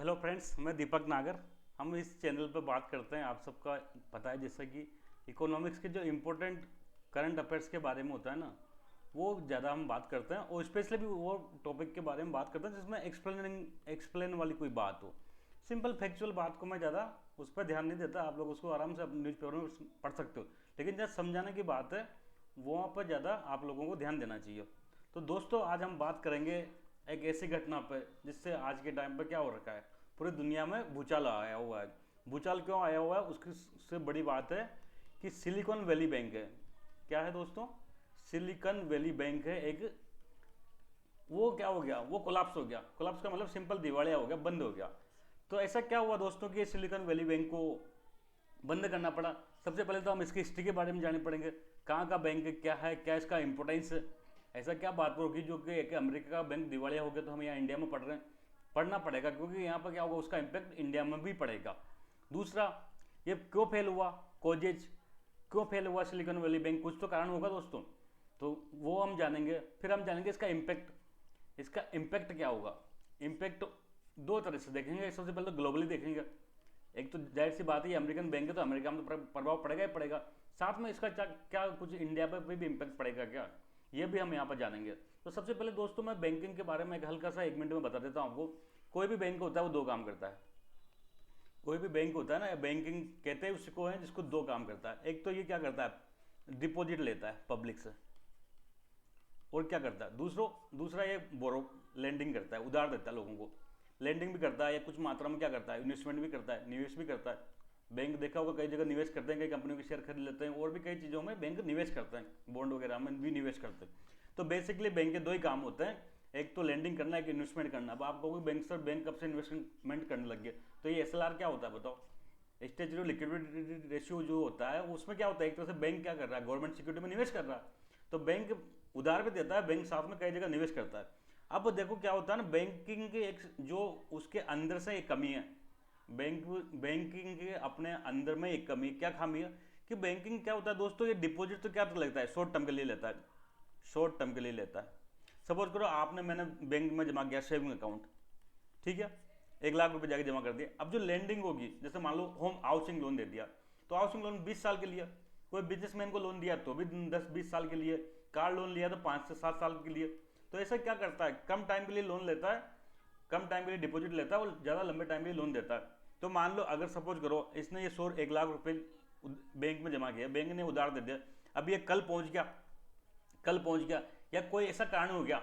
Hello friends, मैं दीपक नागर। हम इस चैनल पर बात करते हैं, आप सबका पता है जैसे कि इकोनॉमिक्स के जो इम्पोर्टेंट करंट अफेयर्स के बारे में होता है ना, वो ज़्यादा हम बात करते हैं और स्पेशली भी वो टॉपिक के बारे में बात करते हैं जिसमें एक्सप्लेन वाली कोई बात हो। सिंपल फैक्चुअल बात को मैं ज़्यादा उस पर ध्यान नहीं देता, आप लोग उसको आराम से अपने न्यूज़पेपर में पढ़ सकते हो, लेकिन जब समझाने की बात है वहाँ पर ज़्यादा आप लोगों को ध्यान देना चाहिए। तो दोस्तों, आज हम बात करेंगे एक ऐसी घटना पर जिससे आज के टाइम पर क्या हो रखा है, पूरी दुनिया में भूचाल आया हुआ है। भूचाल क्यों आया हुआ है, उसकी से बड़ी बात है कि सिलिकॉन वैली बैंक है। क्या है दोस्तों? सिलिकॉन वैली बैंक है एक। वो क्या हो गया, वो कोलाप्स हो गया। कोलाप्स का मतलब सिंपल दिवालिया हो गया, बंद हो गया। तो ऐसा क्या हुआ दोस्तों कि सिलिकॉन वैली बैंक को बंद करना पड़ा? सबसे पहले तो हम इसकी हिस्ट्री के बारे में जानने पड़ेंगे। कहाँ का बैंक है, क्या है, क्या इसका इंपॉर्टेंस है। ऐसा क्या बात होगी जो कि एक अमेरिका का बैंक दिवालिया हो गया तो हम यहाँ इंडिया में पढ़ रहे हैं? पढ़ना पड़ेगा, क्योंकि यहाँ पर क्या होगा, उसका इम्पैक्ट इंडिया में भी पड़ेगा। दूसरा, ये क्यों फेल हुआ, कोजेज क्यों फेल हुआ सिलिकॉन वैली बैंक? कुछ तो कारण होगा दोस्तों, तो वो हम जानेंगे। फिर हम जानेंगे इसका इम्पैक्ट क्या होगा। इम्पैक्ट दो तरह से देखेंगे। सबसे पहले तो ग्लोबली देखेंगे। एक तो जाहिर सी बात है, अमेरिकन बैंक है तो अमेरिका में तो प्रभाव पड़ेगा ही पड़ेगा। साथ में इसका क्या कुछ इंडिया पर भी इम्पैक्ट पड़ेगा क्या, ये भी हम यहाँ पर जानेंगे। तो सबसे पहले दोस्तों, मैं बैंकिंग के बारे में एक हल्का सा 1 मिनट में बता देता हूँ आपको। कोई भी बैंक होता है वो दो काम करता है। कोई भी बैंक होता है ना, बैंकिंग कहते हैं उसको है जिसको दो काम करता है। एक तो ये क्या करता है, डिपॉजिट लेता है पब्लिक से, और क्या करता है दूसरा ये बोरो लैंडिंग करता है, उधार देता है लोगों को। लैंडिंग भी करता है या कुछ मात्रा में क्या करता है, इन्वेस्टमेंट भी करता है, निवेश भी करता है। बैंक देखा होगा कई जगह निवेश करते हैं, कई कंपनियों के शेयर खरीद लेते हैं, और भी कई चीज़ों में बैंक निवेश करते हैं, बॉन्ड वगैरह में भी निवेश करते हैं। तो बेसिकली बैंक के दो ही काम होते हैं, एक तो लैंडिंग करना, एक इन्वेस्टमेंट करना। अब आप कहोगे बैंक सर, बैंक कब से इन्वेस्टमेंट करने लग गए? तो ये एसएलआर क्या होता है बताओ? स्टेचुटरी लिक्विडिटी रेशियो जो होता है उसमें क्या होता है, एक तरह से बैंक क्या कर रहा है, गवर्नमेंट सिक्योरिटी में निवेश कर रहा है। तो बैंक उधार भी देता है, बैंक साथ में कई जगह निवेश करता है। अब देखो क्या होता है ना, बैंकिंग के एक जो उसके अंदर से एक कमी है। बैंकिंग के अपने अंदर में एक कमी, क्या खामी है कि बैंकिंग क्या होता है दोस्तों, ये डिपॉजिट तो क्या लगता है, शॉर्ट टर्म के लिए लेता है। शॉर्ट टर्म के लिए लेता है। सपोज करो मैंने बैंक में जमा किया सेविंग अकाउंट, ठीक है, 1 लाख रुपए जाके जमा कर दिया। अब जो लैंडिंग होगी, जैसे मान लो होम हाउसिंग लोन दे दिया, तो हाउसिंग लोन 20 साल के लिए। कोई बिजनेसमैन को लोन दिया तो भी 10-20 साल के लिए। कार लोन लिया तो 5 से 7 साल के लिए। तो ऐसा क्या करता है, कम टाइम के लिए लोन लेता है, कम टाइम के लिए डिपॉजिट लेता है और ज़्यादा लंबे टाइम के लिए लोन देता है। तो मान लो अगर सपोज करो इसने ये 1 लाख रुपए बैंक में जमा किया, बैंक ने उधार दे दिया। अब ये कल पहुंच गया या कोई ऐसा कारण हो गया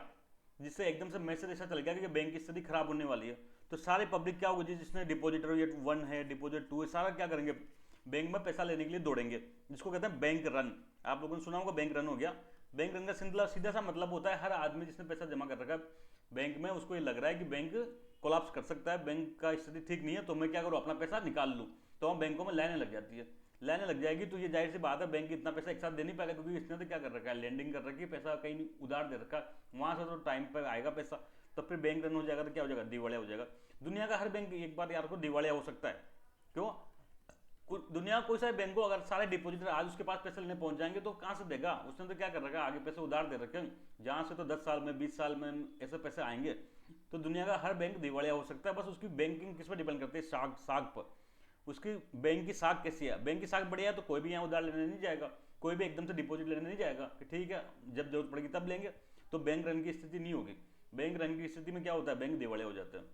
जिससे एकदम से मैसेज ऐसा चल गया कि बैंक की स्थिति खराब होने वाली है, तो सारे पब्लिक क्या होगी, जिसने डिपॉजिटर 1 है, डिपॉजिट 2 है, सारा क्या करेंगे, बैंक में पैसा लेने के लिए दौड़ेंगे, जिसको कहते हैं बैंक रन। आप लोगों ने सुना होगा बैंक रन हो गया। बैंक रन का सीधा सा मतलब होता है, हर आदमी जिसने पैसा जमा कर रखा है बैंक में, उसको ये लग रहा है कि बैंक कोलाप्स कर सकता है, बैंक का स्थिति ठीक नहीं है, तो मैं क्या करूँ, अपना पैसा निकाल लूँ। तो हम बैंकों में लाइनें लग जाती है। लाइनें लग जाएगी तो ये जाहिर सी बात है, बैंक इतना पैसा एक साथ दे नहीं पाएगा, क्योंकि इसने तो क्या कर रखा है, लैंडिंग कर रखी है, पैसा कहीं उधार दे रखा है, वहां से तो टाइम पर आएगा पैसा। तो फिर बैंक रन हो जाएगा तो क्या हो जाएगा, दिवालिया हो जाएगा। दुनिया का हर बैंक एक बार यार को दिवालिया हो सकता है। क्यों? दुनिया का कोई सा बैंक को अगर सारे डिपॉजिटर आज उसके पास पैसे लेने पहुंच जाएंगे तो कहां से देगा? उसने तो क्या कर रखा है, आगे पैसे उधार दे रखे हैं, जहां से तो 10 साल में 20 साल में ऐसे पैसे आएंगे। तो दुनिया का हर बैंक दिवालिया हो सकता है। बस उसकी बैंकिंग किस पर डिपेंड करती है, साख पर। उसकी बैंक की साख कैसी है, बैंक की साख बढ़िया है तो कोई भी यहाँ उधार लेने नहीं जाएगा, कोई भी एकदम से डिपॉजिट लेने नहीं जाएगा कि ठीक है जब जरूरत पड़ेगी तब लेंगे। तो बैंक रन की स्थिति नहीं होगी। बैंक रन की स्थिति में क्या होता है, बैंक दिवालिया हो जाते हैं।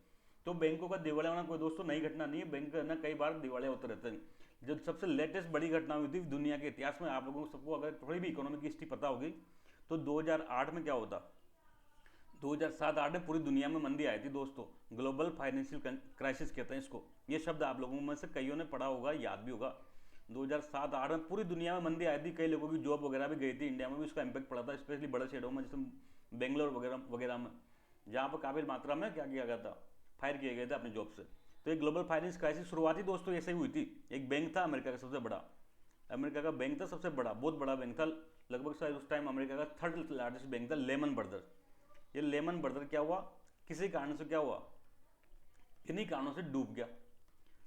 तो बैंकों का दिवालिया होना कोई दोस्तों नई घटना नहीं है, बैंक ना कई बार दिवालिया होते रहते हैं। जो सबसे लेटेस्ट बड़ी घटना हुई थी दुनिया के इतिहास में, आप लोगों को सबको अगर थोड़ी भी इकोनॉमिक हिस्ट्री पता होगी, तो 2008 में क्या होता, 2007-8 में पूरी दुनिया में मंदी आई थी दोस्तों। ग्लोबल फाइनेंशियल क्राइसिस कहते हैं इसको। ये शब्द आप लोगों में से कईयों ने पढ़ा होगा, याद भी होगा। 2007-8 में पूरी दुनिया में मंदी आई थी, कई लोगों की जॉब वगैरह भी गई थी, इंडिया में भी उसका इम्पैक्ट पड़ा था, स्पेशली बड़े शहरों में जैसे बेंगलोर वगैरह वगैरह में, जहाँ पर काफी मात्रा में क्या किया गया था, फायर किए गए थे अपने जॉब से। तो ये ग्लोबल फाइनेंस क्राइसिस शुरुआती दोस्तों ऐसे ही हुई थी। एक बैंक था अमेरिका का सबसे बड़ा, अमेरिका का बैंक था सबसे बड़ा, बहुत बड़ा बैंक था, लगभग शायद उस टाइम अमेरिका का थर्ड लार्जेस्ट बैंक था, लेमन ब्रदर्स। ये लेमन ब्रदर क्या हुआ, किसी कारण से क्या हुआ, किन्हीं कारणों से डूब गया।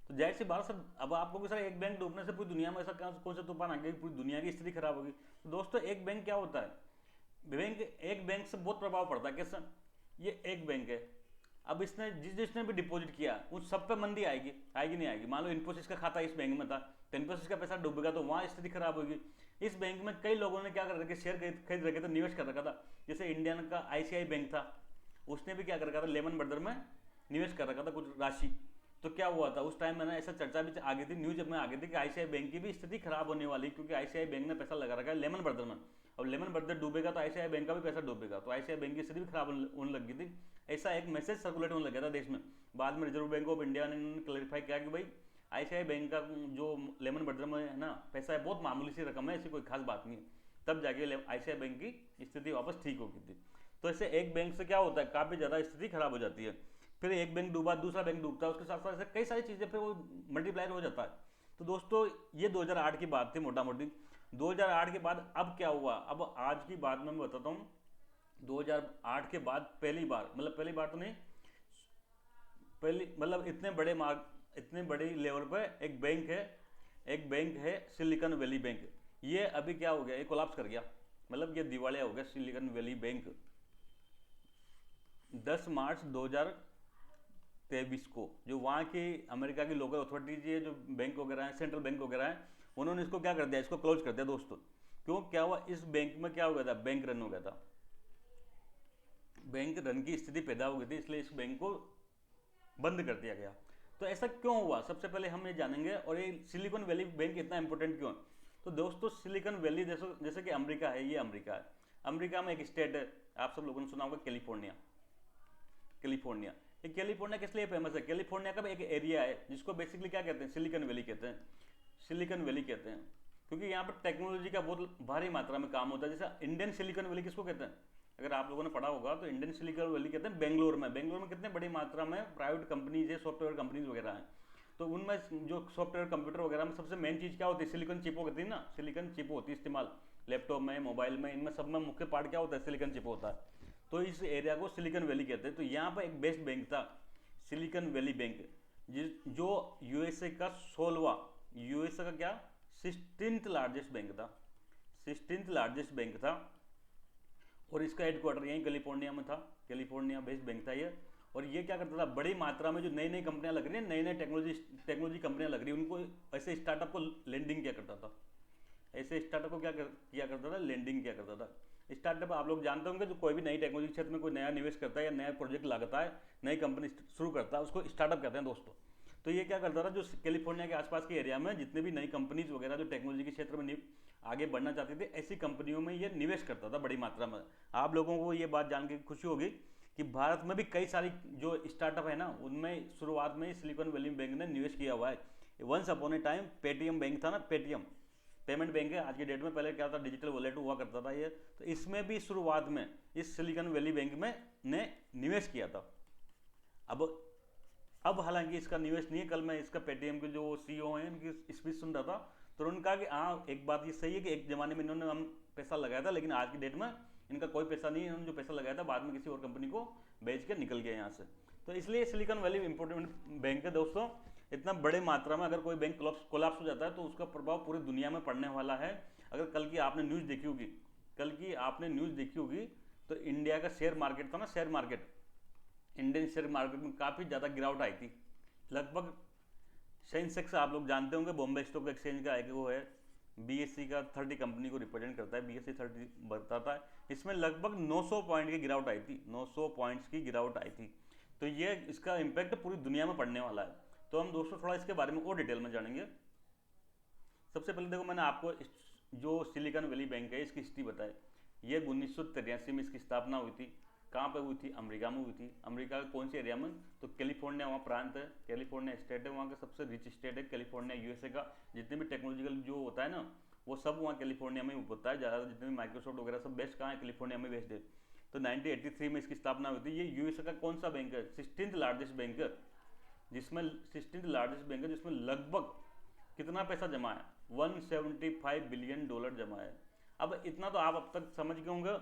तो जाहिर सी बात सर, अब आप लोगों के साथ एक बैंक डूबने से पूरी दुनिया में ऐसा कौन सा तूफान आ गया कि पूरी दुनिया की स्थिति खराब होगी? तो दोस्तों एक बैंक क्या होता है, बैंक एक बैंक से बहुत प्रभाव पड़ता है। कैसा? ये एक बैंक है, अब इसने जिसने भी डिपॉजिट किया उन सब पे मंदी आएगी, आएगी नहीं आएगी। मान लो इन्फोसिस का खाता इस बैंक में था, तो इन्फोसिस का पैसा डूबेगा तो वहाँ स्थिति खराब होगी। इस बैंक में कई लोगों ने क्या कर रखे, शेयर खरीद रखे थे, निवेश कर रखा था। जैसे इंडियन का आईसीआई बैंक था, उसने भी क्या कर रखा था, लेमन ब्रदर में निवेश कर रखा था कुछ राशि। तो क्या हुआ था उस टाइम में ना, ऐसा चर्चा भी आ गई थी, न्यूज में आ गई थी कि आईसीआई बैंक की भी स्थिति खराब होने वाली, क्योंकि आईसीआई बैंक ने पैसा लगा रखा है लेमन ब्रदर में। और लेमन ब्रदर डूबेगा तो आईसीआई बैंक का भी पैसा डूबेगा, तो आईसीआई बैंक की स्थिति भी खराब होने लग गई थी। ऐसा एक मैसेज सर्कुलेट होने लगा था देश में। बाद में रिजर्व बैंक ऑफ इंडिया ने क्लैरिफाई किया कि भाई आईसीआई बैंक का जो लेमन ब्रदर में है ना पैसा है, बहुत मामूली सी रकम है, ऐसी कोई खास बात नहीं है। तब जाके आईसीआई बैंक की स्थिति वापस ठीक हो गई थी। तो ऐसे एक बैंक से क्या होता है, काफ़ी ज़्यादा स्थिति खराब हो जाती है। फिर एक बैंक डूबा, दूसरा बैंक डूबता है, उसके साथ साथ ऐसे कई सारी चीज़ें फिर वो मल्टीप्लायर हो जाता है। तो दोस्तों ये 2008 की बात थी मोटा मोटी। 2008 के बाद अब क्या हुआ, अब आज की बात में मैं बताता हूँ। 2008 के बाद पहली बार, मतलब पहली बार तो नहीं, पहली मतलब इतने बड़े लेवल पर एक बैंक है सिलिकॉन वैली बैंक। ये अभी क्या हो गया, ये कोलैप्स कर गया, मतलब ये दिवालिया हो गया सिलिकॉन वैली बैंक। 10 मार्च 2023 को जो वहाँ की अमेरिका की लोकल अथॉरिटीज है, जो बैंक वगैरह हैं, सेंट्रल बैंक वगैरह हैं, उन्होंने इसको क्या कर दिया, इसको क्लोज कर दिया दोस्तों। क्यों, क्या हुआ, इस बैंक में क्या हो गया था, बैंक रन हो गया था, बैंक रन की स्थिति पैदा हो गई थी, इसलिए इस बैंक को बंद कर दिया गया। तो ऐसा क्यों हुआ, सबसे पहले हम ये जानेंगे। और ये सिलिकॉन वैली बैंक इतना इंपॉर्टेंट क्यों है। तो दोस्तों सिलिकॉन वैली जैसे कि अमेरिका है, ये अमेरिका है, अमेरिका में एक स्टेट है, आप सब लोगों ने सुना होगा कैलिफोर्निया। कैलिफोर्निया, ये कैलिफोर्निया किस लिए फेमस है, कैलिफोर्निया का एक एरिया है जिसको बेसिकली क्या कहते हैं, सिलिकॉन वैली कहते हैं। सिलिकॉन वैली कहते हैं क्योंकि यहाँ पर टेक्नोलॉजी का बहुत भारी मात्रा में काम होता है। जैसे इंडियन सिलिकॉन वैली किसको कहते हैं, अगर आप लोगों ने पढ़ा होगा तो इंडियन सिलिकॉन वैली कहते हैं बेंगलोर में। बेंगलोर में कितने बड़ी मात्रा में प्राइवेट कंपनीज है, सॉफ्टवेयर कंपनीज वगैरह हैं। तो उनमें जो सॉफ्टवेयर कंप्यूटर वगैरह में सबसे मेन चीज़ क्या होती है, सिलिकॉन चिप होती है ना, सिलिकॉन चिप होती है इस्तेमाल लैपटॉप में, मोबाइल में, इनमें सब में मुख्य पार्ट क्या होता है, सिलिकॉन चिप होता है। तो इस एरिया को सिलिकॉन वैली कहते हैं। तो यहाँ पर एक बेस्ट बैंक था सिलिकॉन वैली बैंक, जो यूएसए का 16वां, यूएसए का क्या 16th लार्जेस्ट बैंक था, 16th लार्जेस्ट बैंक था। और इसका हेडक्वार्टर यहीं कैलिफोर्निया में था, कैलिफोर्निया बेस्ड बैंक था ये। और ये क्या करता था, बड़ी मात्रा में जो नई नई कंपनियां लग रही हैं, नई नई टेक्नोलॉजी कंपनियां लग रही हैं, उनको ऐसे स्टार्टअप को लेंडिंग किया करता था। ऐसे स्टार्टअप को किया करता था, लेंडिंग किया करता था। स्टार्टअप आप लोग जानते होंगे, जो कोई भी नई टेक्नोलॉजी क्षेत्र में कोई नया निवेश करता है या नया प्रोजेक्ट लगाता है, नई कंपनी शुरू करता है, उसको स्टार्टअप कहते हैं दोस्तों। तो ये क्या करता था, जो कैलिफोर्निया के आसपास के एरिया में जितने भी नई कंपनीज वगैरह जो टेक्नोलॉजी के क्षेत्र में आगे बढ़ना चाहते थे, ऐसी कंपनियों में ये निवेश करता था बड़ी मात्रा में। आप लोगों को ये बात जान के खुशी होगी कि भारत में भी कई सारी जो स्टार्टअप है ना, उनमें शुरुआत में सिलिकॉन वैली बैंक ने निवेश किया हुआ है। Once upon a time Paytm bank था ना, पेटीएम पेमेंट बैंक है आज की डेट में, पहले क्या था डिजिटल वॉलेट हुआ करता था ये। तो इसमें भी शुरुआत में इस सिलिकॉन वैली बैंक में ने निवेश किया था। अब हालांकि इसका निवेश नहीं है। कल मैं इसका पेटीएम के जो सीईओ हैं इनकी स्पीच सुन रहा था, तो उन्होंने कहा कि हाँ एक बात ये सही है कि एक ज़माने में इन्होंने हम पैसा लगाया था, लेकिन आज की डेट में इनका कोई पैसा नहीं है, इन्होंने जो पैसा लगाया था बाद में किसी और कंपनी को बेच के निकल गया यहाँ से। तो इसलिए सिलिकॉन वैली इंपॉर्टेंट बैंक है दोस्तों। इतना बड़े मात्रा में अगर कोई बैंक कोलैप्स हो जाता है तो उसका प्रभाव पूरी दुनिया में पड़ने वाला है। अगर कल की आपने न्यूज़ देखी होगी, तो इंडिया का शेयर मार्केट था ना, share market, Indian share market में काफ़ी ज़्यादा गिरावट आई थी। लगभग सेंसेक्स आप लोग जानते होंगे, बॉम्बे स्टॉक एक्सचेंज का एक वो है, बीएससी का 30 कंपनी को रिप्रेजेंट करता है, बीएससी 30 बताता है। इसमें लगभग 900 पॉइंट की गिरावट आई थी, 900 पॉइंट्स की गिरावट आई थी। तो ये इसका इम्पैक्ट पूरी दुनिया में पड़ने वाला है। तो हम दोस्तों थोड़ा इसके बारे में और डिटेल में जानेंगे। सबसे पहले देखो, मैंने आपको जो सिलिकॉन वैली बैंक है इसकी हिस्ट्री बताई। ये 1983 में इसकी स्थापना हुई थी। कहाँ पे हुई थी, अमेरिका में हुई थी। अमेरिका के कौन से एरिया में, तो कैलिफोर्निया वहाँ प्रांत है, कैलिफोर्निया स्टेट है, वहाँ का सबसे रिच स्टेट है कैलिफोर्निया। यूएसए का जितने भी टेक्नोलॉजिकल जो होता है ना, वो सब वहाँ कैलिफोर्निया में होता है। ज़्यादा जितने भी माइक्रोसॉफ्ट वगैरह सब बेस्ट कहाँ है, कैलिफोर्निया में बेस्ड है। तो 1983 में इसकी स्थापना हुई थी। ये यूएसए का कौन सा बैंक है, 16th लार्जेस्ट बैंक है, जिसमें 16th लार्जेस्ट बैंक है, जिसमें लगभग कितना पैसा जमा है, $175 बिलियन जमा है। अब इतना तो आप अब तक समझ गए होंगे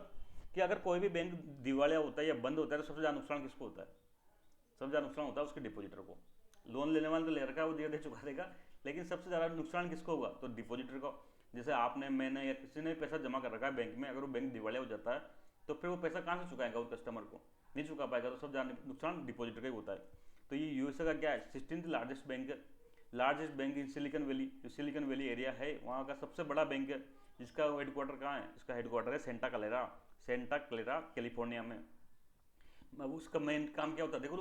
कि अगर कोई भी बैंक दिवालिया होता है या बंद होता है तो सबसे ज़्यादा नुकसान किसको होता है, सबसे ज़्यादा नुकसान होता है उसके डिपॉजिटर को। लोन लेने वाले तो ले रखा है, वो धीरे धीरे चुका देगा, लेकिन सबसे ज़्यादा नुकसान किसको होगा, तो डिपॉजिटर को। जैसे आपने, मैंने या किसी ने पैसा जमा कर रखा है बैंक में, अगर वो बैंक दिवालिया हो जाता है तो फिर वो पैसा कहाँ से चुकाएगा उस कस्टमर को, नहीं चुका पाएगा तो सब नुकसान डिपॉजिटर का ही होता है। तो ये यूएसए का क्या है, 16th लार्जेस्ट बैंक है, लार्जेस्ट बैंक इन सिलिकन वैली, जो सिलिकन वैली एरिया है वहाँ का सबसे बड़ा बैंक है, जिसका हेडक्वार्टर कहाँ है, इसका हेडक्वार्टर है सेंटा क्लेरा कैलिफोर्निया में। अब उसका मेन काम क्या होता है, देखो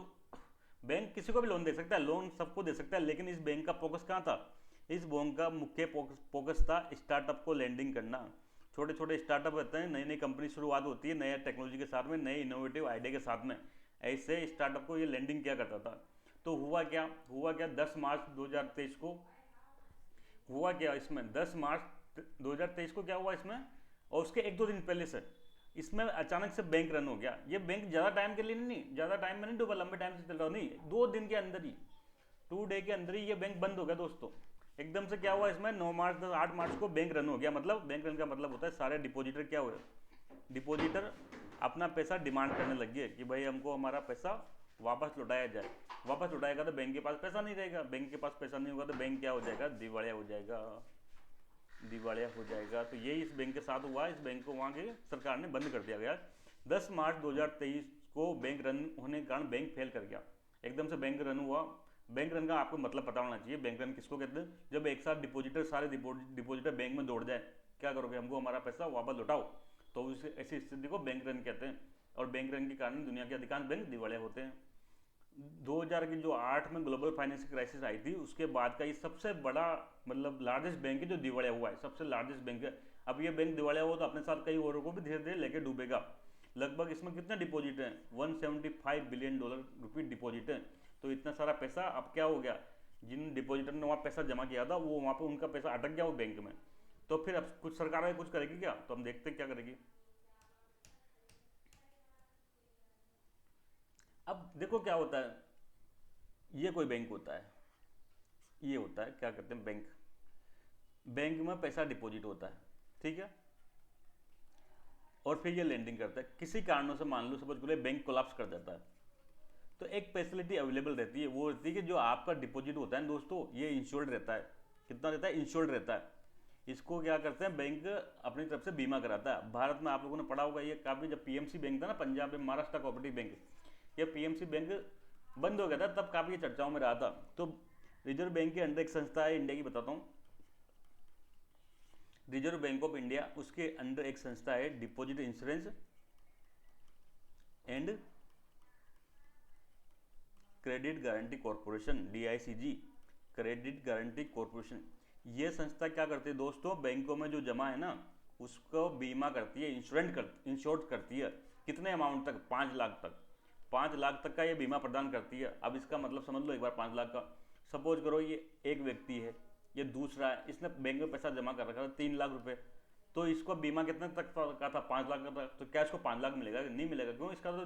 बैंक किसी को भी लोन दे सकता है, लोन सबको दे सकता है, लेकिन इस बैंक का फोकस कहाँ था, इस बैंक का मुख्य फोकस था स्टार्टअप को लैंडिंग करना। छोटे छोटे स्टार्टअप रहते हैं, नई नई कंपनी शुरुआत होती है नया टेक्नोलॉजी के साथ में, नए इनोवेटिव आइडिया के साथ में, ऐसे स्टार्टअप को ये लैंडिंग किया करता था। तो हुआ क्या 10 मार्च 2023 को हुआ क्या इसमें, 10 मार्च 2023 को क्या हुआ इसमें, और उसके एक दो दिन पहले से इसमें अचानक से बैंक रन हो गया। ये बैंक ज़्यादा टाइम के लिए नहीं, ज़्यादा टाइम में नहीं डूबा, लंबे टाइम से चल रहा नहीं, 2 दिन के अंदर ही, 2 डे के अंदर ही ये बैंक बंद हो गया दोस्तों। एकदम से क्या हुआ इसमें, 9 मार्च 8 मार्च को बैंक रन हो गया। मतलब बैंक रन का मतलब होता है सारे डिपॉजिटर क्या हुए, डिपॉजिटर अपना पैसा डिमांड करने लग गए कि भाई हमको हमारा पैसा वापस लौटाया जाए। वापस लौटाएगा तो बैंक के पास पैसा नहीं रहेगा, बैंक के पास पैसा नहीं होगा तो बैंक क्या हो जाएगा, दिवालिया हो जाएगा, दिवालिया हो जाएगा। तो यही इस बैंक के साथ हुआ, इस बैंक को वहाँ की सरकार ने बंद कर दिया गया। 10 मार्च 2023 को बैंक रन होने के कारण बैंक फेल कर गया, एकदम से बैंक रन हुआ। बैंक रन का आपको मतलब पता होना चाहिए, बैंक रन किसको कहते हैं, जब एक साथ डिपॉजिटर सारे डिपॉजिटर बैंक में दौड़ जाए, क्या करोगे, हमको हमारा पैसा वापस लौटाओ, तो उस ऐसी स्थिति को बैंक रन कहते हैं। और बैंक रन के कारण दुनिया के अधिकांश बैंक दिवालिया होते हैं। 2000 की जो 8 में ग्लोबल फाइनेंशियल क्राइसिस आई थी, उसके बाद का ये सबसे बड़ा मतलब लार्जेस्ट बैंक है जो दिवालिया हुआ है, सबसे लार्जेस्ट बैंक है। अब ये बैंक दिवालिया हुआ तो अपने साथ कई औरों को भी धीरे धीरे लेके डूबेगा। लगभग इसमें कितने डिपॉजिट हैं, $175 बिलियन डिपॉजिट है। तो इतना सारा पैसा अब क्या हो गया, जिन डिपॉजिटर ने वहाँ पैसा जमा किया था वो वहाँ पे उनका पैसा अटक गया वो बैंक में। तो फिर अब कुछ सरकार कुछ करेगी क्या, तो हम देखते हैं क्या करेगी। अब देखो क्या होता है, ये कोई बैंक होता है, ये होता है क्या कहते हैं बैंक, बैंक में पैसा डिपॉजिट होता है, ठीक है, और फिर ये लेंडिंग करता है। किसी कारणों से मान लो सपोज करो बैंक कोलैप्स कर जाता है, तो एक फैसिलिटी अवेलेबल रहती है, वो रहती है कि जो आपका डिपॉजिट होता है दोस्तों ये इंश्योर्ड रहता है। कितना रहता है, इंश्योर्ड रहता है। इसको क्या करते हैं बैंक अपनी तरफ से बीमा कराता है। भारत में आप लोगों ने पढ़ा होगा ये काफ़ी, जब पीएमसी बैंक था ना, पंजाब में महाराष्ट्र कोऑपरेटिव बैंक, ये पीएमसी बैंक बंद हो गया था तब काफ़ी चर्चाओं में रहा था। तो रिजर्व बैंक के अंडर एक संस्था है इंडिया की, बताता हूँ, रिजर्व बैंक ऑफ इंडिया, उसके अंडर एक संस्था है deposit insurance and credit guarantee corporation, DICG, credit guarantee corporation. ये संस्था क्या करती है दोस्तों, बैंकों में जो जमा है ना उसको बीमा करती है, इंश्योर्ड करती है। कितने अमाउंट तक, 5 लाख तक, 5 लाख तक का ये बीमा प्रदान करती है। अब इसका मतलब समझ लो एक बार 5 लाख का, सपोज करो ये एक व्यक्ति है, ये दूसरा है, इसने बैंक में पैसा जमा कर रखा था 3 लाख रुपए, तो इसको बीमा कितने तक का था, 5 लाख का था। तो क्या इसको 5 लाख मिलेगा, नहीं मिलेगा, क्यों, इसका तो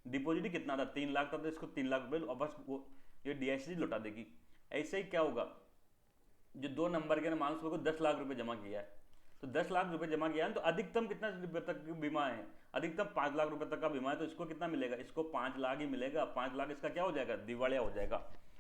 डिपॉजिट ही कितना था, 3 लाख था, तो इसको 3 लाख रुपये वापस वो ये DICG लौटा देगी। ऐसे ही क्या होगा, जो 2 नंबर के मान लो 10 लाख रुपए जमा किया है, तो 10 लाख रुपए जमा किया है तो अधिकतम कितना रुपए तक बीमा है, अधिकतम 5 लाख रुपए तक का बीमा है, तो इसको कितना मिलेगा, इसको 5 लाख ही मिलेगा। 5 लाख इसका क्या हो जाएगा, दिवालिया हो जाएगा।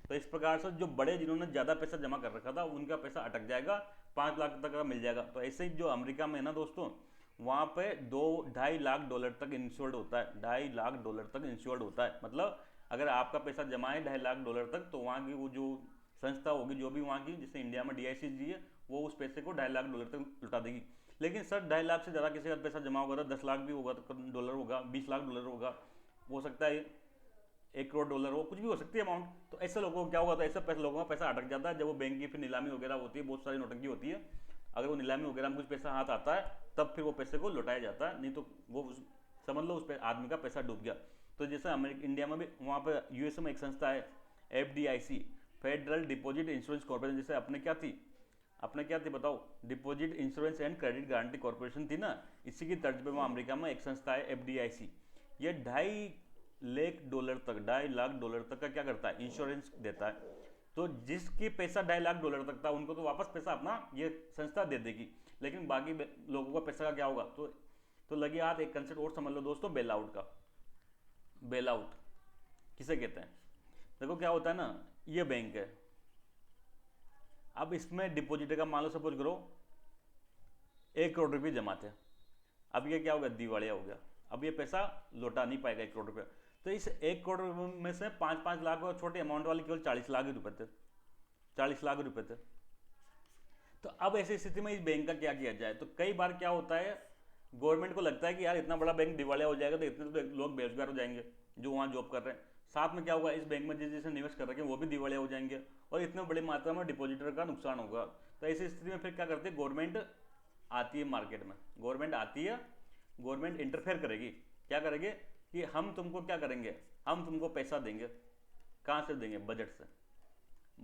तो इस प्रकार से जो बड़े जिन्होंने ज़्यादा पैसा जमा कर रखा था उनका पैसा अटक जाएगा, 5 लाख तक का मिल जाएगा। तो ऐसे ही जो अमेरिका में है ना दोस्तों, वहाँ पे $2.5 लाख तक इंश्योर्ड होता है, $2.5 लाख तक इंश्योर्ड होता है। मतलब अगर आपका पैसा जमा है $2.5 लाख तक, तो वहाँ की वो जो संस्था होगी जो भी वहाँ की, जैसे इंडिया में DICG है, वो उस पैसे को $2.5 लाख तक लौटा देगी। लेकिन सर 2.5 लाख से ज़्यादा किसी का पैसा जमा होगा तो 10 लाख भी होगा, तो डॉलर होगा, 20 लाख डॉलर होगा, हो सकता है 1 करोड़ डॉलर हो, कुछ भी हो सकती है अमाउंट। तो ऐसे लोगों को क्या होगा, तो ऐसे पैसे लोगों का पैसा अटक जाता है। जब वो बैंक की फिर नीलामी वगैरह होती है, बहुत सारी नोटंकी होती है, अगर वो नीलामी वगैरह में कुछ पैसा हाथ आता है तब फिर वो पैसे को लौटाया जाता है, नहीं तो वो समझ लो उस आदमी का पैसा डूब गया। तो जैसे इंडिया में भी, वहाँ पर USA में एक संस्था है FDIC, federal deposit insurance corporation. जैसे अपने क्या थी बताओ, deposit insurance and credit guarantee corporation थी ना, इसी की तर्ज पे वहाँ अमेरिका में एक संस्था है FDIC, ये $2.5 लाख तक का क्या करता है, इंश्योरेंस देता है। तो जिसकी पैसा $2.5 लाख तक था उनको तो वापस पैसा अपना ये संस्था दे देगी, लेकिन बाकी लोगों का पैसा का क्या होगा। तो लगे हाथ, एक कंसेप्ट और समझ लो दोस्तों, बेल आउट का। बेल आउट किसे कहते हैं, देखो क्या होता है ना, ये बैंक है, अब इसमें डिपॉजिटर का मान लो सपोज करो 1 करोड़ रुपये जमा थे, अब ये क्या होगा, दिवालिया हो गया। अब ये पैसा लौटा नहीं पाएगा 1 करोड़ रुपये। तो इस 1 करोड़ में से 5-5 लाख और छोटे अमाउंट वाले केवल 40 लाख ही रुपए थे, 40 लाख रुपए थे। तो अब ऐसी स्थिति में इस बैंक का क्या किया जाए? तो कई बार क्या होता है, गवर्नमेंट को लगता है कि यार इतना बड़ा बैंक दिवालिया हो जाएगा तो इतने तो लोग बेरोजगार हो जाएंगे जो वहाँ जॉब कर रहे हैं, साथ में क्या होगा, इस बैंक में जिसने निवेश कर रखे हैं वो भी दिवालिया हो जाएंगे और इतने बड़ी मात्रा में डिपॉजिटर का नुकसान होगा। तो ऐसी स्थिति में फिर क्या करते हैं, गवर्नमेंट आती है मार्केट में, गवर्नमेंट आती है, गवर्नमेंट इंटरफेयर करेगी। क्या करेंगे कि हम तुमको क्या करेंगे, हम तुमको पैसा देंगे। कहाँ से देंगे? बजट से।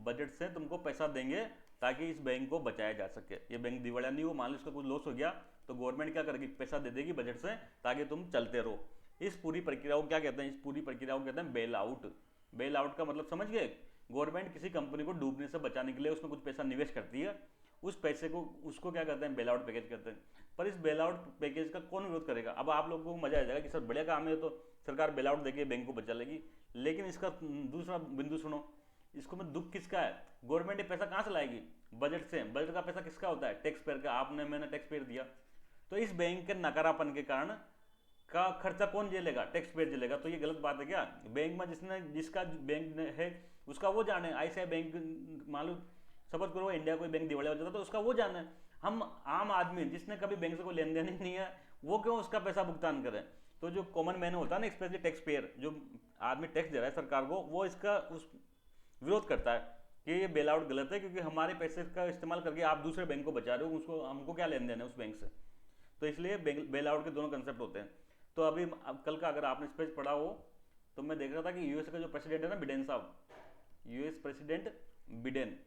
बजट से तुमको पैसा देंगे ताकि इस बैंक को बचाया जा सके, ये बैंक दिवालिया नहीं हो। मान लो इसका कुछ लॉस हो गया तो गवर्नमेंट क्या करेगी, पैसा दे देगी बजट से ताकि तुम चलते रहो। इस पूरी प्रक्रिया को क्या कहते हैं, इस पूरी प्रक्रिया को कहते हैं बेल आउट। बेल आउट का मतलब समझ गए? गवर्नमेंट किसी कंपनी को डूबने से बचाने के लिए उसमें कुछ पैसा निवेश करती है, उस पैसे को, उसको क्या कहते हैं, बेल आउट पैकेज कहते हैं। पर इस बेल आउट पैकेज का कौन विरोध करेगा? अब आप लोगों को मजा आ जाएगा कि सर बढ़िया काम है तो सरकार बेल आउट देके बैंक को बचा लेगी, लेकिन इसका दूसरा बिंदु सुनो, इसको में दुख किसका है? गवर्नमेंट ये पैसा कहाँ से लाएगी? बजट से। बजट का पैसा किसका होता है? टैक्स पेयर का। आपने मैंने टैक्स पेयर दिया, तो इस बैंक के नकारापन के कारण का खर्चा कौन झेलेगा? Tax payer झेलेगा। तो ये गलत बात है क्या? बैंक में जिसका बैंक है उसका वो जाने। ऐसा बैंक मालूम, सपोज करो इंडिया कोई बैंक दिवालिया हो जाता तो उसका वो जाने। हम आम आदमी जिसने कभी बैंक से कोई लेन देन ही नहीं है, वो क्यों उसका पैसा भुगतान करें? तो जो कॉमन मैन होता है ना, स्पेशली टैक्स पेयर, जो आदमी टैक्स दे रहा है सरकार को, वो इसका उस विरोध करता है कि ये बेल आउट गलत है, क्योंकि हमारे पैसे का इस्तेमाल करके आप दूसरे बैंक को बचा रहे हो, उसको हमको क्या लेन देन है उस बैंक से। तो इसलिए बेल आउट के दोनों कंसेप्ट होते हैं। तो अभी कल का अगर आपने स्पेच पढ़ा हो तो मैं देख रहा था कि यूएस का जो प्रेसिडेंट है ना, बिडेन साहब, US president Biden,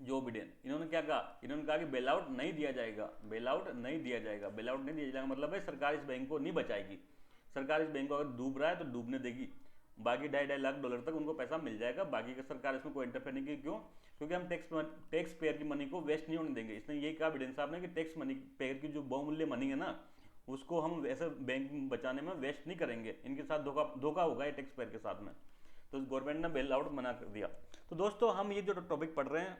Joe Biden, इन्होंने क्या कहा? इन्होंने कहा कि बेल आउट नहीं दिया जाएगा, बेल आउट नहीं दिया जाएगा। बेल आउट नहीं दिया जाएगा मतलब है सरकार इस बैंक को नहीं बचाएगी। सरकार इस बैंक को अगर डूब रहा है तो डूबने देगी, बाकी $2.5 लाख तक उनको पैसा मिल जाएगा, बाकी का सरकार इसमें कोई इंटरफेयर नहीं की। क्यों? क्योंकि हम टैक्स पेयर की मनी को वेस्ट नहीं होने देंगे। इसने यही कहा बिडेन साहब ने कि टैक्स मनी पेयर की जो बहुमूल्य मनी है ना, उसको हम वैसे बैंक बचाने में वेस्ट नहीं करेंगे। इनके साथ धोखा होगा ये टैक्स पेयर के साथ में। तो गवर्नमेंट ने बेल आउट मना कर दिया। तो दोस्तों हम ये जो टॉपिक पढ़ रहे हैं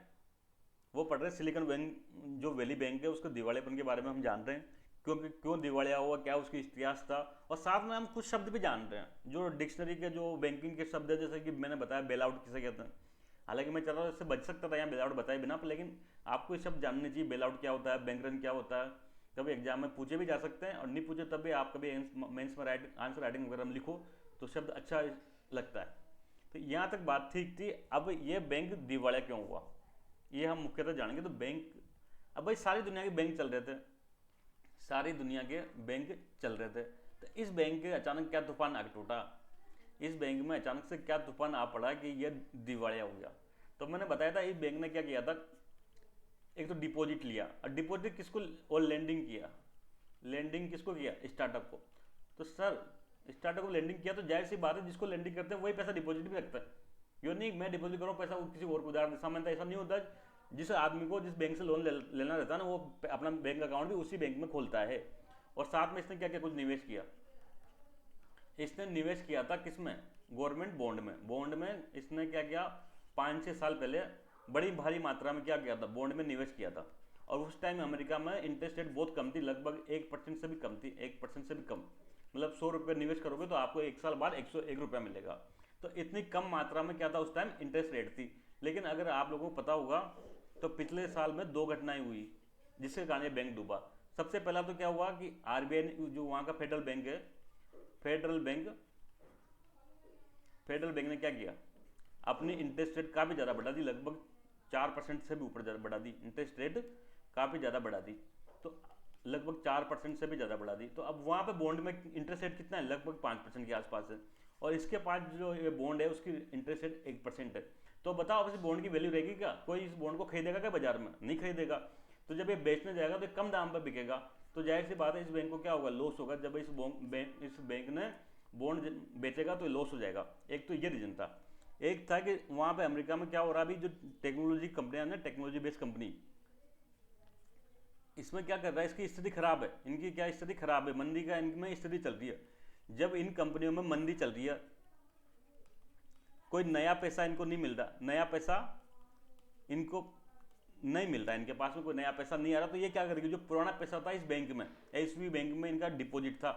वो पढ़ रहे हैं सिलिकॉन बैंक, जो वैली बैंक है उसके दिवालियापन के बारे में हम जान रहे हैं, क्यों दिवालिया हुआ, क्या उसकी इतिहास था, और साथ में हम कुछ शब्द भी जान रहे हैं जो डिक्शनरी के जो बैंकिंग के शब्द है, जैसे कि मैंने बताया बेल आउट किसे कहते हैं। हालांकि मैं चल रहा हूँ इससे बच सकता था यहाँ बेल आउट बताए बिना, लेकिन आपको ये शब्द जानने चाहिए, बेल आउट क्या होता है, बैंक रन क्या होता है। कभी एग्जाम में पूछे भी जा सकते हैं और नहीं पूछे तब भी आप कभी मेंस में आंसर राइटिंग वगैरह में लिखो तो शब्द अच्छा लगता है। तो यहाँ तक बात ठीक थी। अब ये बैंक दिवालिया क्यों हुआ ये हम मुख्यतः जानेंगे। तो बैंक, अब भाई सारी दुनिया के बैंक चल रहे थे, सारी दुनिया के बैंक चल रहे थे, तो इस बैंक के अचानक क्या तूफान आ टूटा, इस बैंक में अचानक से क्या तूफान आ पड़ा कि ये दिवालिया हो गया। तो मैंने बताया था इस बैंक ने क्या किया था, एक तो डिपॉजिट लिया, और डिपॉजिट किसको, और लेंडिंग किया। लेंडिंग किसको किया? स्टार्टअप को। तो सर स्टार्टअप को लेंडिंग किया तो जाहिर सी बात है जिसको लेंडिंग करते हैं वही पैसा डिपॉजिट भी रखता है। यो नहीं मैं डिपॉजिट करूँ पैसा किसी और को उधार सामान्यतः ऐसा नहीं होता। जिस आदमी को जिस बैंक से लोन लेना रहता है ना, वो अपना बैंक अकाउंट भी उसी बैंक में खोलता है। और साथ में इसने क्या किया, कुछ निवेश किया। इसने निवेश किया था किसमें? गवर्नमेंट बॉन्ड में। बॉन्ड में इसने क्या किया, 5-6 साल पहले बड़ी भारी मात्रा में क्या किया था, बॉन्ड में निवेश किया था। और उस टाइम अमेरिका में इंटरेस्ट रेट बहुत कम थी, लगभग 1% से भी कम थी, 1% से भी कम। मतलब 100 रुपये निवेश करोगे तो आपको 1 साल बाद 101 रुपया मिलेगा। तो इतनी कम मात्रा में क्या था उस टाइम, इंटरेस्ट रेट थी। लेकिन अगर आप लोगों को पता होगा तो पिछले साल में 2 घटनाएं हुई जिसके कारण ये बैंक डूबा। सबसे पहला तो क्या हुआ कि आरबीआई जो वहाँ का फेडरल बैंक है, फेडरल बैंक ने क्या किया, अपनी इंटरेस्ट रेट काफ़ी ज़्यादा बढ़ा दी, लगभग 4% से भी ऊपर बढ़ा दी। इंटरेस्ट रेट काफ़ी ज़्यादा बढ़ा दी, तो लगभग 4% से भी ज़्यादा बढ़ा दी। तो अब वहाँ पे बॉन्ड में इंटरेस्ट रेट कितना है, लगभग 5% के आसपास है। और इसके पास जो ये बॉन्ड है उसकी इंटरेस्ट रेट 1% है। तो बताओ अब इस बॉन्ड की वैल्यू रहेगी क्या? कोई इस बॉन्ड को खरीदेगा क्या बाजार में? नहीं खरीदेगा। तो जब ये बेचने जाएगा तो कम दाम पर बिकेगा। तो जाहिर सी बात है इस बैंक को क्या होगा, लॉस होगा। जब इस बैंक ने बॉन्ड बेचेगा तो लॉस हो जाएगा। एक तो ये रीजन था। एक था कि वहाँ पे अमेरिका में क्या हो रहा है, अभी जो टेक्नोलॉजी कंपनियां ना, टेक्नोलॉजी बेस्ड कंपनी, इसमें क्या कर रहा है, इसकी स्थिति खराब है। इनकी क्या स्थिति खराब है, मंदी का इनमें स्थिति चल रही है। जब इन कंपनियों में मंदी चल रही है, कोई नया पैसा इनको नहीं मिल रहा, नया पैसा इनको नहीं मिल रहा, इनके पास में कोई नया पैसा नहीं आ रहा, तो ये क्या करेगी, जो पुराना पैसा था इस बैंक में, एसबी बैंक में इनका डिपॉजिट था,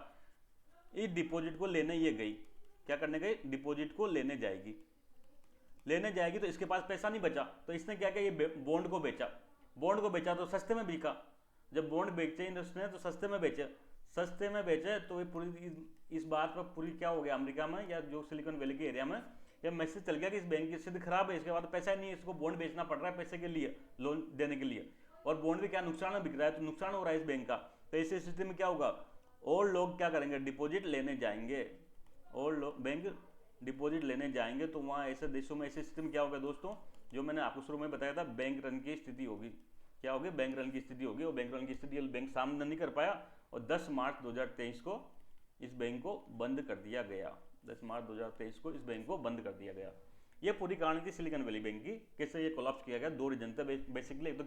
इस डिपॉजिट को लेने ये गई। क्या करने गई, डिपॉजिट को लेने जाएगी। तो इसके पास पैसा नहीं बचा, तो इसने क्या किया, ये बॉन्ड को बेचा। तो सस्ते में बिका। जब बॉन्ड बेचे उसने तो सस्ते में बेचे तो ये पूरी इस बात पर पूरी क्या हो गया, अमेरिका में या जो सिलिकॉन वैली के एरिया में यह मैसेज चल गया कि इस बैंक की स्थिति खराब है, इसके बाद पैसा ही नहीं है, इसको बॉन्ड बेचना पड़ रहा है पैसे के लिए, लोन देने के लिए, और बॉन्ड भी क्या नुकसान में बिक रहा है, तो नुकसान हो रहा है इस बैंक का। तो ऐसी स्थिति में क्या होगा, और लोग क्या करेंगे, डिपॉजिट लेने जाएंगे, और लोग बैंक डिपॉजिट लेने जाएंगे। तो वहाँ ऐसे देशों में ऐसी स्थिति में क्या होगा दोस्तों, जो मैंने आपको शुरू में बताया था, बैंक रन की स्थिति होगी। क्या होगी, बैंक रन की स्थिति होगी। और बैंक रन की स्थिति बैंक सामना नहीं कर पाया, और 10 मार्च 2023 को इस बैंक को बंद कर दिया गया। 10 मार्च 2023 को इस बैंक को बंद कर दिया गया। ये पूरी कहानी थी सिलिकॉन वैली बैंक की, कैसे ये कोलैप्स किया गया। 2 रीजन थे बेसिकली। एक तो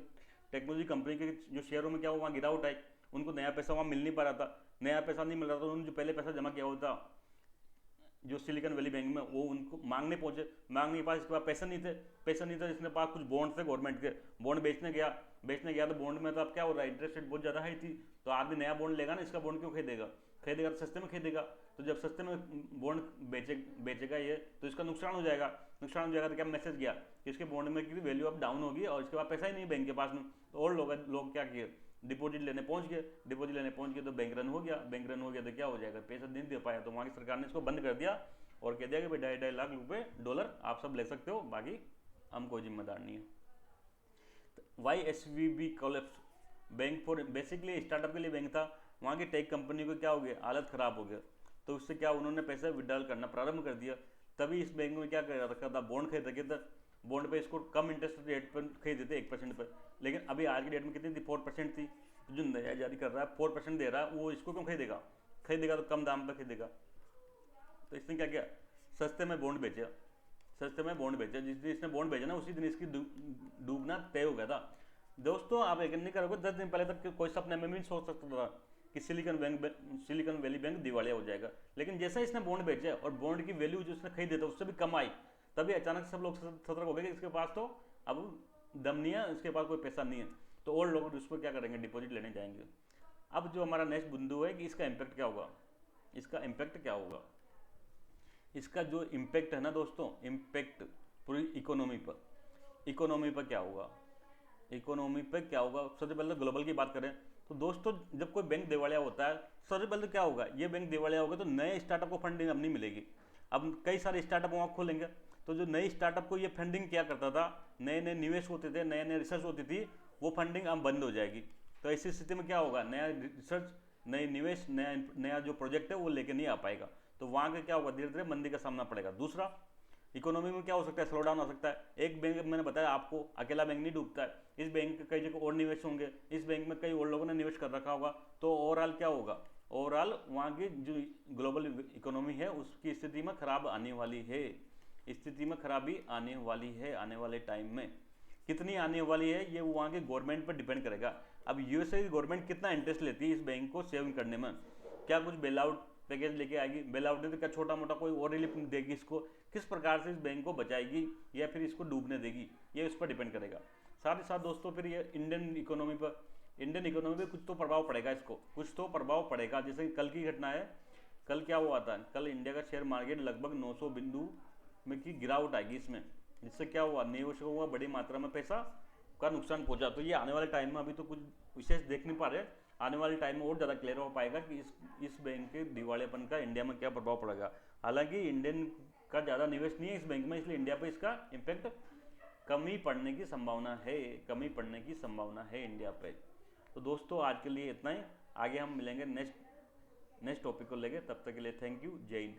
टेक्नोलॉजी कंपनी के जो शेयरों में क्या हुआ, वहाँ गिरावट आई, उनको नया पैसा वहाँ मिल नहीं पा रहा था, नया पैसा नहीं मिल रहा था, उन्होंने जो पहले पैसा जमा किया होता जो सिलिकॉन वैली बैंक में, वो उनको मांगने पहुंचे, मांगने के पास इसके पास पैसा नहीं थे, इसने पास कुछ बॉन्ड थे गवर्नमेंट के, बॉन्ड बेचने गया तो बॉन्ड में तो अब क्या हो रहा है, इंटरेस्ट रेट बहुत ज़्यादा हाई थी, तो आदमी नया बॉन्ड लेगा ना, इसका बॉन्ड क्यों खरीदेगा तो सस्ते में खरीदेगा। तो जब सस्ते में बॉन्ड बेचेगा ये, तो इसका नुकसान हो जाएगा तो क्या मैसेज गया कि इसके बॉन्ड में की वैल्यू अब डाउन होगी, और इसके बाद पैसा ही नहीं बैंक के पास में। तो और लोग क्या किए, डिपॉजिट लेने पहुंच गए तो बैंक रन हो गया तो क्या हो जाएगा, पैसा नहीं दे पाया, तो वहाँ की सरकार ने इसको बंद कर दिया और कह दिया कि भाई 2.5 लाख रुपए डॉलर आप सब ले सकते हो, बाकी हम कोई जिम्मेदार नहीं है। YSVB collapse, bank for basically startup के लिए बैंक था, वहाँ की टेक कंपनी को क्या हो गया, हालत खराब हो गया, तो उससे क्या उन्होंने पैसा विड्रॉल करना प्रारंभ कर दिया। तभी इस बैंक में क्या कर रखा था, बॉन्ड खरीद रखे थे, बॉन्ड पे इसको कम इंटरेस्ट रेट पर खरीदे थे 1% पर, लेकिन अभी आज की डेट में कितनी थी, 4% थी। जो नया जारी कर रहा है 4% दे रहा है, वो इसको क्यों खरीदेगा तो कम दाम पर खरीदेगा। तो इसने क्या किया, सस्ते में बॉन्ड बेचा, जिस दिन इसने बॉन्ड बेचा ना, उसी दिन इसकी डूबना तय हो गया था। दोस्तों आप यकीन नहीं करोगे, 10 दिन पहले तक कोई सपने में भी नहीं सोच सकता था कि सिलिकॉन वैली बैंक दिवालिया हो जाएगा। लेकिन जैसे इसने बॉन्ड बेचे और बॉन्ड की वैल्यू जो इसने खरीदे थे उससे भी कम आई, तभी अचानक सब लोग सतर्क हो गए कि इसके पास तो अब दम नहीं है, इसके पास कोई पैसा नहीं है, तो और लोग उस पर क्या करेंगे, डिपॉजिट लेने जाएंगे। अब जो हमारा नेक्स्ट बिंदु है कि इसका इम्पैक्ट क्या होगा, इसका जो इम्पैक्ट है ना दोस्तों, इम्पैक्ट पूरी इकोनॉमी पर क्या होगा, सबसे पहले ग्लोबल की बात करें तो दोस्तों, जब कोई बैंक दिवालिया होता है, सबसे पहले क्या होगा, ये बैंक दिवालिया होगा तो नए स्टार्टअप को फंडिंग अब नहीं मिलेगी। अब कई सारे स्टार्टअप वहाँ खोलेंगे, तो जो नई स्टार्टअप को ये फंडिंग क्या करता था, नए निवेश होते थे, नए रिसर्च होती थी, वो फंडिंग अब बंद हो जाएगी। तो ऐसी स्थिति में क्या होगा, नया रिसर्च, नए निवेश, नया जो प्रोजेक्ट है वो लेके नहीं आ पाएगा, तो वहाँ का क्या होगा, धीरे धीरे मंदी का सामना पड़ेगा। दूसरा, इकोनॉमी में क्या हो सकता है, स्लो डाउन हो सकता है। एक बैंक मैंने बताया आपको, अकेला बैंक नहीं डूबता है, इस बैंक के कई जगह और निवेश होंगे, इस बैंक में कई और लोगों ने निवेश कर रखा होगा, तो ओवरऑल क्या होगा, ओवरऑल वहाँ की जो ग्लोबल इकोनॉमी है उसकी स्थिति में खराबी आने वाली है, आने वाले टाइम में। कितनी आने वाली है ये वहाँ के गवर्नमेंट पर डिपेंड करेगा। अब यूएसए की गवर्नमेंट कितना इंटरेस्ट लेती है इस बैंक को सेविंग करने में, क्या कुछ बेल आउट पैकेज लेके आएगी, बेल आउट तो क्या छोटा मोटा कोई और रिलीफ देगी इसको, किस प्रकार से इस बैंक को बचाएगी या फिर इसको डूबने देगी, ये उस पर डिपेंड करेगा। साथ ही साथ दोस्तों फिर ये इंडियन इकोनॉमी पर कुछ तो प्रभाव पड़ेगा, इसको कुछ तो प्रभाव पड़ेगा। जैसे कल की घटना है, कल क्या हुआ था, कल इंडिया का शेयर मार्केट लगभग 900 बिंदु में की गिरावट आएगी इसमें, जिससे क्या हुआ, निवेशकों को बड़ी मात्रा में पैसा का नुकसान पहुंचा। तो ये आने वाले टाइम में अभी तो कुछ विशेष देख नहीं पा रहे, आने वाले टाइम में और ज़्यादा क्लियर हो पाएगा कि इस बैंक के दिवालियापन का इंडिया में क्या प्रभाव पड़ेगा। हालांकि इंडियन का ज़्यादा निवेश नहीं है इस बैंक में, इसलिए इंडिया पे इसका इम्पैक्ट कमी पड़ने की संभावना है इंडिया पे। तो दोस्तों आज के लिए इतना ही, आगे हम मिलेंगे नेक्स्ट टॉपिक को लेके, तब तक के लिए थैंक यू, जय हिंद।